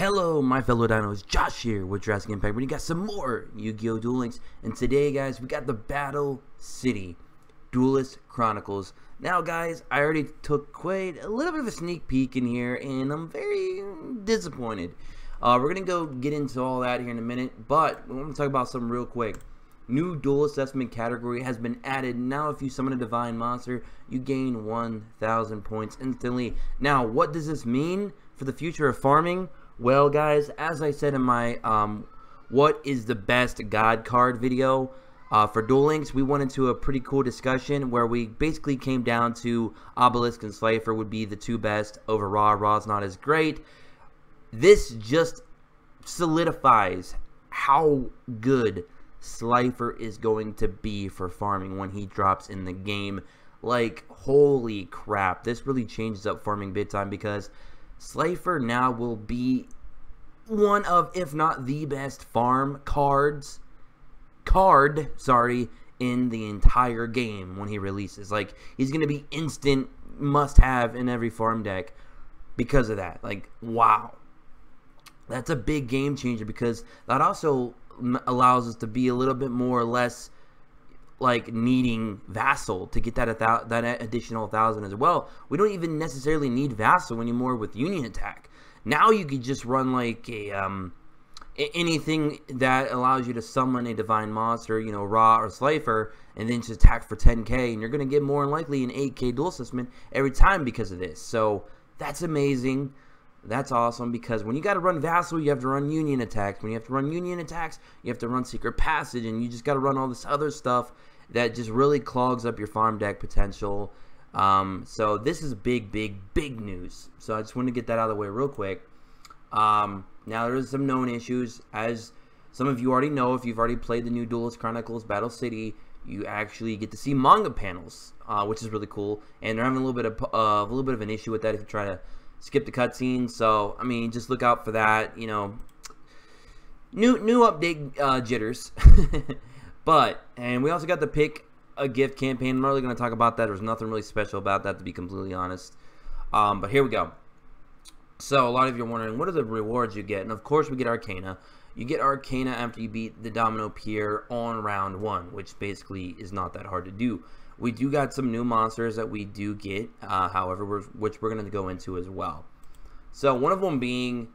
Hello, my fellow dinos, Josh here with Jurassic Impact. We got some more Yu-Gi-Oh! Duel Links, and today, guys, we got the Battle City Duelist Chronicles. Now, guys, I already took quite a little bit of a sneak peek in here, and I'm very disappointed. We're gonna go get into all that here in a minute, but we want to talk about something real quick. New duel assessment category has been added. Now, if you summon a divine monster, you gain 1,000 points instantly. Now, what does this mean for the future of farming? Well, guys, as I said in my what is the best god card video for Duel Links, we went into a pretty cool discussion where we basically came down to Obelisk and Slifer would be the two best over Ra. Ra's not as great. This just solidifies how good Slifer is going to be for farming when he drops in the game. Like, holy crap, this really changes up farming big time, because Slifer now will be one of, if not the best farm card in the entire game when he releases. Like, he's going to be instant must-have in every farm deck because of that. Like, wow. That's a big game changer, because that also allows us to be a little bit more or less like needing Vassal to get that additional 1,000 as well. We don't even necessarily need Vassal anymore with Union Attack. Now you could just run like a anything that allows you to summon a divine monster, you know, Ra or Slifer, and then just attack for 10k, and you're gonna get more than likely an 8k duel assessment every time because of this. So that's amazing. That's awesome, because when you got to run Vassal, you have to run Union Attacks. When you have to run Union Attacks, you have to run Secret Passage, and you just got to run all this other stuff that just really clogs up your farm deck potential. So this is big news. So I just want to get that out of the way real quick. Now there's some known issues. As some of you already know, if you've already played the new Duelist Chronicles Battle City, you actually get to see manga panels, which is really cool. And they're having a little bit of an issue with that if you try to skip the cutscenes. So I mean, just look out for that. You know, new update jitters. And we also got the pick a gift campaign. I'm not really going to talk about that. There's nothing really special about that, to be completely honest. But here we go. So a lot of you are wondering, what are the rewards you get? And of course we get Arkana. You get Arkana after you beat the Domino Pier on round 1, which basically is not that hard to do. We do got some new monsters that we do get, however, which we're going to go into as well. So one of them being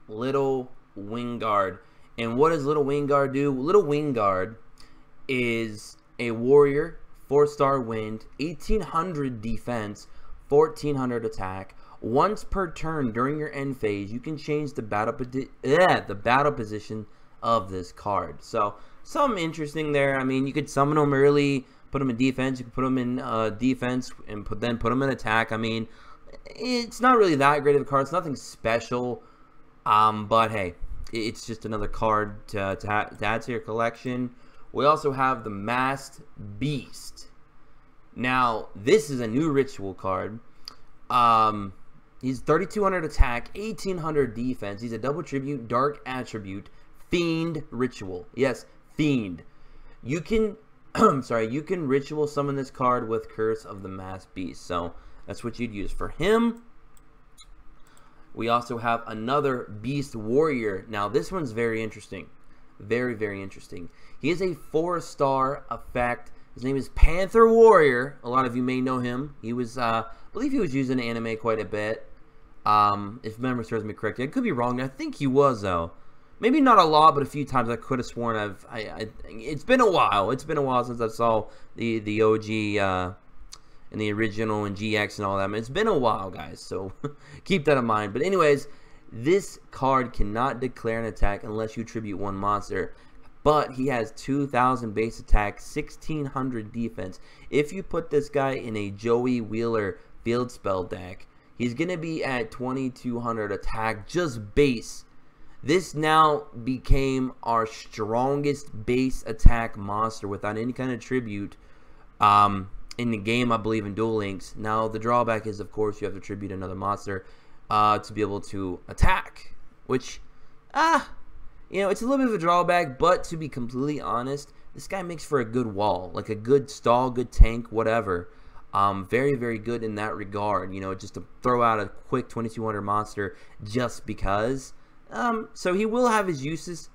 Little Winguard. And what does Little Winguard do? Little Winguard is a warrior, 4-star wind, 1800 defense, 1400 attack. Once per turn during your end phase, you can change the battle position of this card. So something interesting there. I mean, you could summon them early, put them in defense. You can put them in defense and then put them in attack. I mean, it's not really that great of a card. It's nothing special, but hey, it's just another card to add to your collection. We also have the Masked Beast. Now, this is a new ritual card. He's 3200 attack, 1800 defense. He's a double tribute, dark attribute, fiend ritual. Yes, fiend. You can you can ritual summon this card with Curse of the Masked Beast. So that's what you'd use for him. We also have another Beast Warrior. Now this one's very interesting. Very interesting. He is a 4-star effect. His name is Panther Warrior. A lot of you may know him. He was, I believe he was used in anime quite a bit. If memory serves me correctly. I could be wrong. I think he was, though. Maybe not a lot, but a few times. I could have sworn it's been a while. It's been a while since I saw the OG and the original and GX and all that. I mean, it's been a while, guys. So keep that in mind. But anyways, this card cannot declare an attack unless you tribute one monster. But he has 2,000 base attack, 1,600 defense. If you put this guy in a Joey Wheeler field spell deck, he's going to be at 2,200 attack, just base. This now became our strongest base attack monster without any kind of tribute in the game, I believe, in Duel Links. Now, the drawback is, of course, you have to tribute another monster to be able to attack, which, you know, it's a little bit of a drawback, but to be completely honest, this guy makes for a good wall, like a good stall, good tank, whatever. Very good in that regard. You know, just to throw out a quick 2200 monster just because, So he will have his uses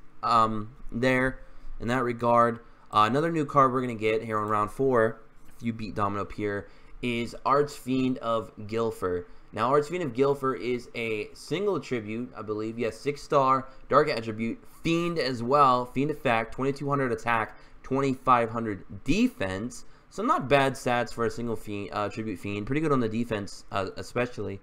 there in that regard. Another new card we're going to get here on round 4, if you beat Domino Pier, is Archfiend of Guilford. Now, Archfiend of Guilford is a single attribute, I believe. Yes, 6-star, dark attribute, Fiend as well. Fiend effect, 2200 attack, 2500 defense. So not bad stats for a single fiend, attribute Fiend. Pretty good on the defense, especially.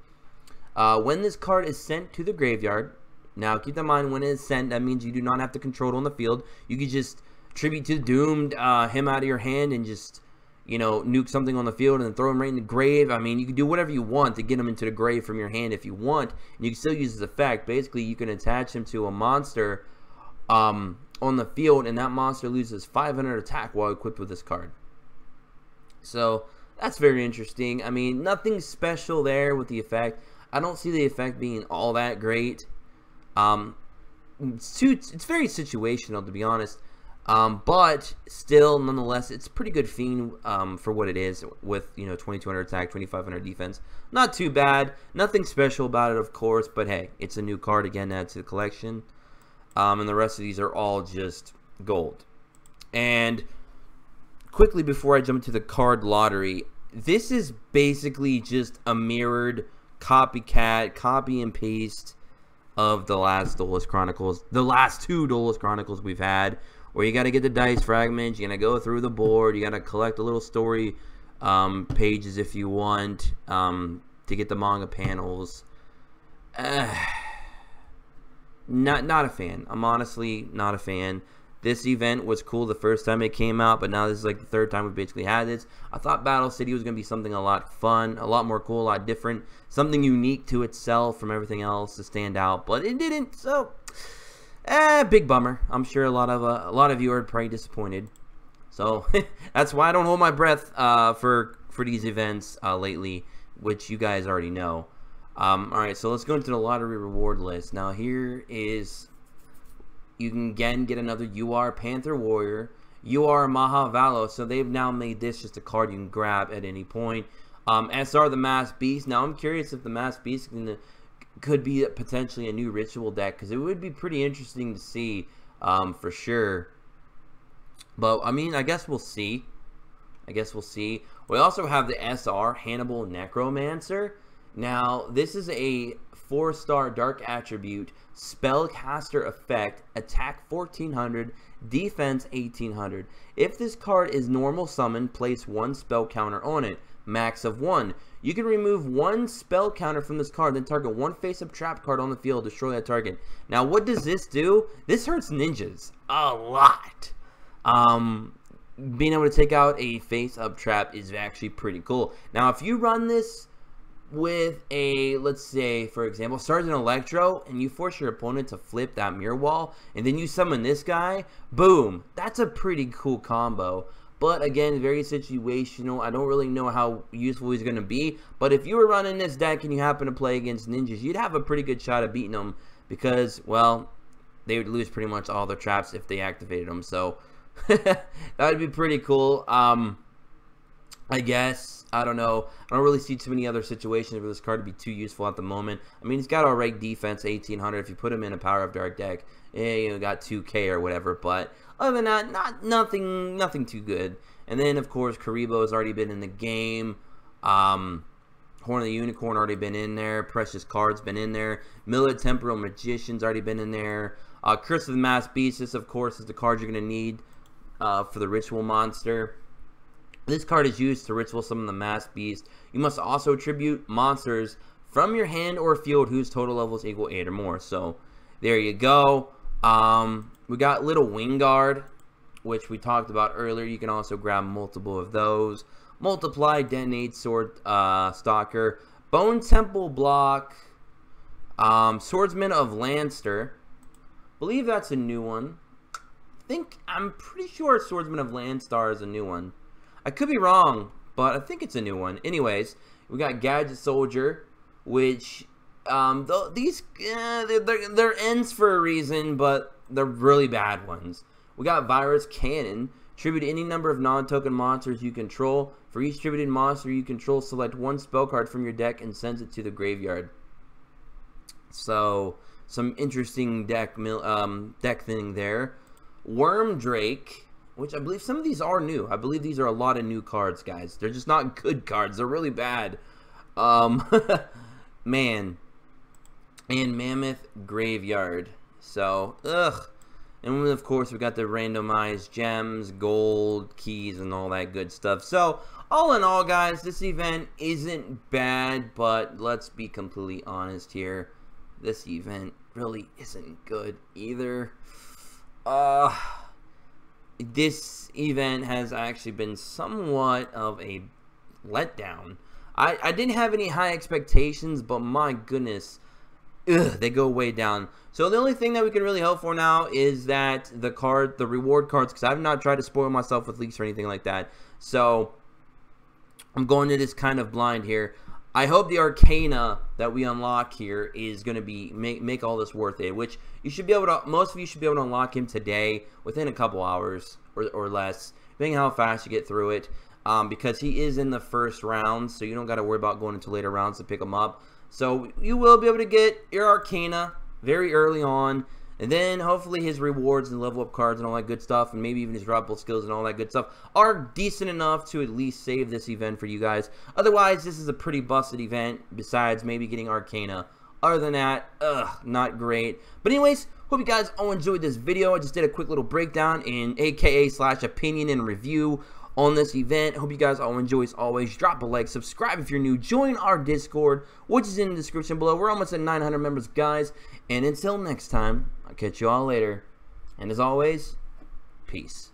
When this card is sent to the graveyard, now keep in mind when it is sent, that means you do not have to control it on the field. You can just tribute to Doomed him out of your hand and just, you know, nuke something on the field and then throw him right in the grave. I mean, you can do whatever you want to get him into the grave from your hand if you want. And you can still use his effect. Basically, you can attach him to a monster on the field, and that monster loses 500 attack while equipped with this card. So, that's very interesting. I mean, nothing special there with the effect. I don't see the effect being all that great. It's very situational, to be honest. But still, nonetheless, it's a pretty good Fiend for what it is with, you know, 2200 attack, 2500 defense. Not too bad. Nothing special about it, of course, but hey, it's a new card again added to the collection. And the rest of these are all just gold. And quickly before I jump into the card lottery, this is basically just a mirrored copycat, copy and paste of the last Duelist Chronicles, the last 2 Duelist Chronicles we've had, where you got to get the dice fragments, you got to go through the board, you got to collect the little story pages if you want to get the manga panels. Not a fan. I'm honestly not a fan. This event was cool the first time it came out, but now this is like the 3rd time we basically had this. I thought Battle City was going to be something a lot fun, a lot more cool, a lot different, something unique to itself from everything else to stand out, but it didn't. So, big bummer. I'm sure a lot of you are probably disappointed. So that's why I don't hold my breath for these events lately, which you guys already know. All right, so let's go into the lottery reward list. Now here is, you can again get another UR Panther Warrior, UR Mahavalo. So they've now made this just a card you can grab at any point. SR the Masked Beast. Now I'm curious if the Masked Beast could be potentially a new ritual deck, because it would be pretty interesting to see for sure. But I mean, I guess we'll see. We also have the SR Hannibal Necromancer. Now this is a 4-star dark attribute, spellcaster effect, attack 1400, defense 1800. If this card is normal summon, place 1 spell counter on it, max of 1. You can remove 1 spell counter from this card, then target 1 face-up trap card on the field, destroy that target. Now what does this do? This hurts ninjas a lot. Being able to take out a face-up trap is actually pretty cool. Now if you run this with a, let's say, for example, Sergeant Electro, and you force your opponent to flip that mirror wall, and then you summon this guy, boom, that's a pretty cool combo. But again, very situational. I don't really know how useful he's going to be, but if you were running this deck and you happen to play against ninjas, you'd have a pretty good shot at beating them, because, well, they would lose pretty much all their traps if they activated them. So that would be pretty cool. I guess. I don't know. I don't really see too many other situations for this card to be too useful at the moment. I mean, he's got alright defense, 1800. If you put him in a Power of Dark deck, you know, got 2k or whatever. But other than that, nothing too good. And then, of course, Karibo has already been in the game. Horn of the Unicorn already been in there. Precious Card's been in there. Millet Temporal Magician's already been in there. Curse of the Masked Beast, this, of course, is the card you're going to need for the Ritual Monster. This card is used to ritual summon the Masked Beast. You must also attribute monsters from your hand or field whose total levels equal 8 or more. So, there you go. We got Little Winguard, which we talked about earlier. You can also grab multiple of those. Multiply, Detonate, Sword Stalker, Bone Temple Block, Swordsman of Lanster. Believe that's a new one. I'm pretty sure Swordsman of Landstar is a new one. I could be wrong, but I think it's a new one. Anyways, we got Gadget Soldier, which they're ends for a reason, but they're really bad ones. We got Virus Cannon. Tribute any number of non-token monsters you control. For each tributed monster you control, select 1 spell card from your deck and send it to the graveyard. So some interesting deck thing there. Worm Drake, which I believe some of these are new. I believe these are a lot of new cards, guys. They're just not good cards. They're really bad. Man. And Mammoth Graveyard. So, ugh. And of course, we got the randomized gems, gold, keys, and all that good stuff. So, all in all, guys, this event isn't bad, but let's be completely honest here. This event really isn't good either. This event has actually been somewhat of a letdown. I didn't have any high expectations, but my goodness, they go way down. So the only thing that we can really hope for now is that the reward cards, because I've not tried to spoil myself with leaks or anything like that. So I'm going to this kind of blind here. I hope the Arkana that we unlock here is going to be make all this worth it, which you should be able to, most of you should be able to unlock him today within a couple hours or less, depending on how fast you get through it. Because he is in the first round, so you don't got to worry about going into later rounds to pick him up. So you will be able to get your Arkana very early on, and then hopefully his rewards and level up cards and all that good stuff, and maybe even his droppable skills and all that good stuff are decent enough to at least save this event for you guys. Otherwise, this is a pretty busted event, besides maybe getting Arkana. Other than that, not great. But anyways, hope you guys all enjoyed this video. I just did a quick little breakdown in AKA/opinion and review on this event. Hope you guys all enjoy. As always, drop a like, subscribe if you're new, join our Discord, which is in the description below. We're almost at 900 members, guys. And until next time, I'll catch you all later. And as always, peace.